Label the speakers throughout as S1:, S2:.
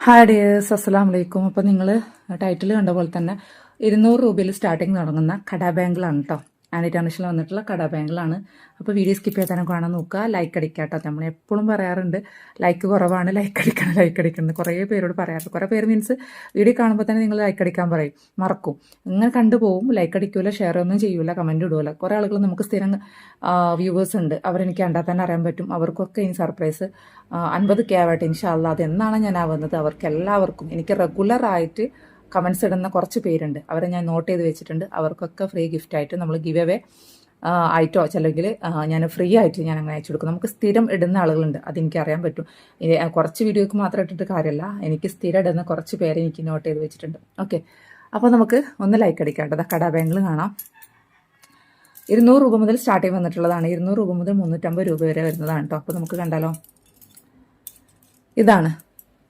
S1: Hi dears, അസ്സലാം വലൈക്കും. അപ്പോൾ നിങ്ങൾ ടൈറ്റിൽ കണ്ട പോലെ തന്നെ 200 രൂപയിൽ സ്റ്റാർട്ടിങ് തുടങ്ങുന്ന കട ബാങ്കിളാണ് കേട്ടോ. ആൻഡ് ഇന്റർനാഷണൽ വന്നിട്ടുള്ള കട ബാങ്കിളാണ്. അപ്പോൾ വീഡിയോ സ്കിപ്പ് ചെയ്യാൻ കാണാൻ നോക്കുക, ലൈക്ക് അടിക്കുക കേട്ടോ. നമ്മൾ എപ്പോഴും പറയാറുണ്ട് ലൈക്ക് കുറവാണ്, ലൈക്ക് അടിക്കണം കുറേ പേരോട് പറയാറുണ്ട്. കുറേ പേര് മീൻസ് വീഡിയോ കാണുമ്പോൾ തന്നെ നിങ്ങൾ ലൈക്ക് അടിക്കാൻ പറയും, മറക്കും. ഇങ്ങനെ കണ്ടുപോകും, ലൈക്ക് അടിക്കൂല, ഷെയർ ഒന്നും ചെയ്യൂല, കമൻറ്റ് ഇടൂല. കുറേ ആളുകൾ നമുക്ക് സ്ഥിരം വ്യൂവേഴ്സ് ഉണ്ട്, അവരെനിക്ക് കണ്ടാൽ തന്നെ അറിയാൻ പറ്റും. അവർക്കൊക്കെ ഇനി സർപ്രൈസ് 50K ആവട്ടെ ഇൻഷാല്ലാ. അതെന്നാണ് ഞാൻ ആവുന്നത് അവർക്ക് എല്ലാവർക്കും എനിക്ക് റെഗുലറായിട്ട് കമൻസ് ഇടുന്ന കുറച്ച് പേരുണ്ട്, അവരെ ഞാൻ നോട്ട് ചെയ്ത് വെച്ചിട്ടുണ്ട്. അവർക്കൊക്കെ ഫ്രീ ഗിഫ്റ്റ് ആയിട്ട് നമ്മൾ ഗിവ് അവേ ആയിട്ടോ ചിലങ്കിൽ ഞാൻ ഫ്രീ ആയിട്ട് ഞാൻ അങ്ങനെ അയച്ചു കൊടുക്കും. നമുക്ക് സ്ഥിരം ഇടുന്ന ആളുകളുണ്ട്, അതെനിക്ക് അറിയാൻ പറ്റും. കുറച്ച് വീഡിയോക്ക് മാത്രം ഇട്ടിട്ട് കാര്യമല്ല, എനിക്ക് സ്ഥിരം ഇടുന്ന കുറച്ച് പേരെ എനിക്ക് നോട്ട് ചെയ്ത് വെച്ചിട്ടുണ്ട്. ഓക്കെ, അപ്പോൾ നമുക്ക് ഒന്ന് ലൈക്ക് അടിക്കാം കേട്ടോ. കട ബാങ്കിൽ കാണാം. 200 രൂപ മുതൽ സ്റ്റാർട്ടിങ് വന്നിട്ടുള്ളതാണ്. 200 രൂപ മുതൽ 350 രൂപ വരെ വരുന്നതാണ് കേട്ടോ. അപ്പോൾ നമുക്ക് കണ്ടാലോ.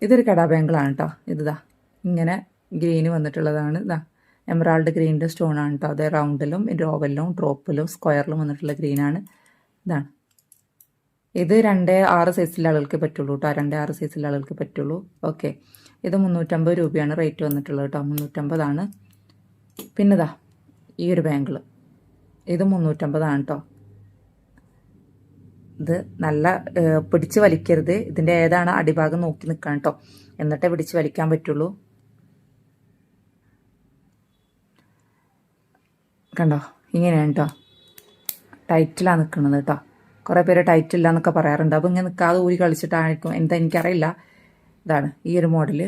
S1: ഇതൊരു കട ബാങ്കിളാണ് കേട്ടോ. ഇതാ ഇങ്ങനെ ഗ്രീന് വന്നിട്ടുള്ളതാണ്. ഇതാ എമറാൾഡ് ഗ്രീനിൻ്റെ സ്റ്റോണാണ് കേട്ടോ. അത് റൗണ്ടിലും ഓവലിലും ഡ്രോപ്പിലും സ്ക്വയറിലും വന്നിട്ടുള്ള ഗ്രീനാണ്. ഇതാണ് ഇത് 2-6 സൈസിലെ ആളുകൾക്ക് പറ്റുള്ളൂ കേട്ടോ. 2-6 സൈസിലെ ആളുകൾക്ക് പറ്റുള്ളൂ. ഓക്കെ, ഇത് 350 രൂപയാണ് റേറ്റ് വന്നിട്ടുള്ളത് കേട്ടോ. 350 പിന്നെ ഇതാ ഈ ഒരു ബാങ്കിൾ, ഇത് 350 കേട്ടോ. ഇത് നല്ല പിടിച്ച് വലിക്കരുത്, ഇതിൻ്റെ ഏതാണ് അടിഭാഗം നോക്കി നിൽക്കണം കേട്ടോ, എന്നിട്ടേ പിടിച്ച് വലിക്കാൻ പറ്റുള്ളൂ. കണ്ടോ, ഇങ്ങനെയാണ് കേട്ടോ. ടൈറ്റിലാണ് നിൽക്കുന്നത് കേട്ടോ. കുറേ പേര് ടൈറ്റില്ല എന്നൊക്കെ പറയാറുണ്ട്. അപ്പോൾ ഇങ്ങനെ നിൽക്കാതെ ഊരി കളിച്ചിട്ടായിരിക്കും എന്താ എനിക്കറിയില്ല. ഇതാണ് ഈ ഒരു മോഡൽ.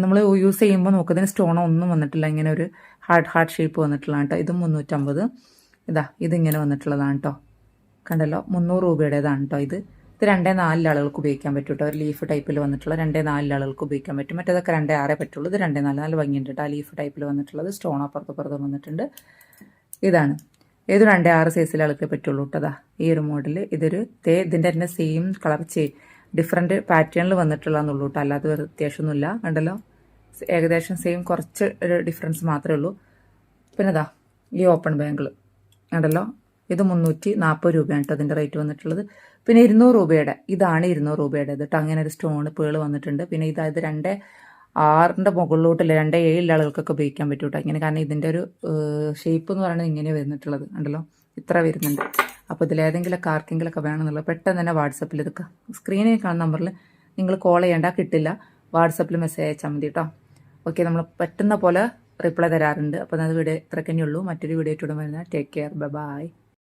S1: നമ്മൾ യൂസ് ചെയ്യുമ്പോൾ നോക്കുന്നതിന് സ്റ്റോണോ ഒന്നും വന്നിട്ടില്ല, ഇങ്ങനെ ഒരു ഹാർട്ട് ഷേപ്പ് വന്നിട്ടുള്ളതാണ് കേട്ടോ. ഇതും 350. ഇതിങ്ങനെ വന്നിട്ടുള്ളതാണ് കേട്ടോ. കണ്ടല്ലോ, 300 രൂപയുടേതാണ് കേട്ടോ. ഇത് 2-4 ആളുകൾക്ക് ഉപയോഗിക്കാൻ പറ്റും കേട്ടോ. ഒരു ലീഫ് ടൈപ്പിൽ വന്നിട്ടുള്ള 2-4 ആളുകൾക്ക് ഉപയോഗിക്കാൻ പറ്റും. മറ്റേതൊക്കെ 2-6 പറ്റുള്ളൂ. ഇത് 2-4 നല്ല ഭംഗിയുണ്ട് കേട്ടോ. ലീഫ് ടൈപ്പിൽ വന്നിട്ടുള്ളത് സ്റ്റോൺ അപ്പുറത്തും വന്നിട്ടുണ്ട്. ഇതാണ് ഏത് 2-6 സൈസിലെ ആൾക്ക് പറ്റുള്ളൂ കേട്ടോ. ഈ ഒരു മോഡൽ ഇതിൻ്റെ തന്നെ സെയിം കളർ ഡിഫറെൻറ്റ് പാറ്റേണിൽ വന്നിട്ടുള്ളതെന്നുള്ളൂ കേട്ടോ. അല്ലാതെ വ്യത്യാസമൊന്നുമില്ല. കണ്ടല്ലോ, ഏകദേശം സെയിം, കുറച്ച് ഒരു ഡിഫറൻസ് മാത്രമേ ഉള്ളൂ. പിന്നെ ഈ ഓപ്പൺ ബാങ്കിൾ കണ്ടല്ലോ, ഇത് 340 രൂപയാണ് കേട്ടോ അതിൻ്റെ റേറ്റ് വന്നിട്ടുള്ളത്. പിന്നെ 200 രൂപയുടെ ഇതാണ് 200 രൂപയുടെ കേട്ടോ. അങ്ങനെ ഒരു സ്റ്റോൺ പേള് വന്നിട്ടുണ്ട്. പിന്നെ ഇത് 2-6 മുകളിലോട്ടില്ല 2-7 ആളുകൾക്കൊക്കെ ഉപയോഗിക്കാൻ പറ്റും കേട്ടോ. ഇങ്ങനെ, കാരണം ഇതിൻ്റെ ഒരു ഷേപ്പ് എന്ന് പറയുന്നത് ഇങ്ങനെ വരുന്നിട്ടുള്ളത് കണ്ടല്ലോ, ഇത്ര വരുന്നുണ്ട്. അപ്പോൾ ഇതിലേതെങ്കിലൊക്കെ ആർക്കെങ്കിലൊക്കെ വേണമെന്നുള്ളത് പെട്ടെന്ന് തന്നെ വാട്സപ്പിൽ ഇതൊക്കെ സ്ക്രീനിൽ കാണുന്ന നമ്പറിൽ നിങ്ങൾ കോൾ ചെയ്യേണ്ട, കിട്ടില്ല, വാട്സപ്പിൽ മെസ്സേജ് അയച്ചാൽ മതി കേട്ടോ. ഓക്കെ, നമ്മൾ പറ്റുന്ന പോലെ റിപ്ലൈ തരാറുണ്ട്. അപ്പോൾ അത് വീഡിയോ ഇത്രക്കന്നെ ഉള്ളൂ. മറ്റൊരു വീഡിയോ ആയിട്ട് വരുന്നത്. Take care, by.